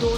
2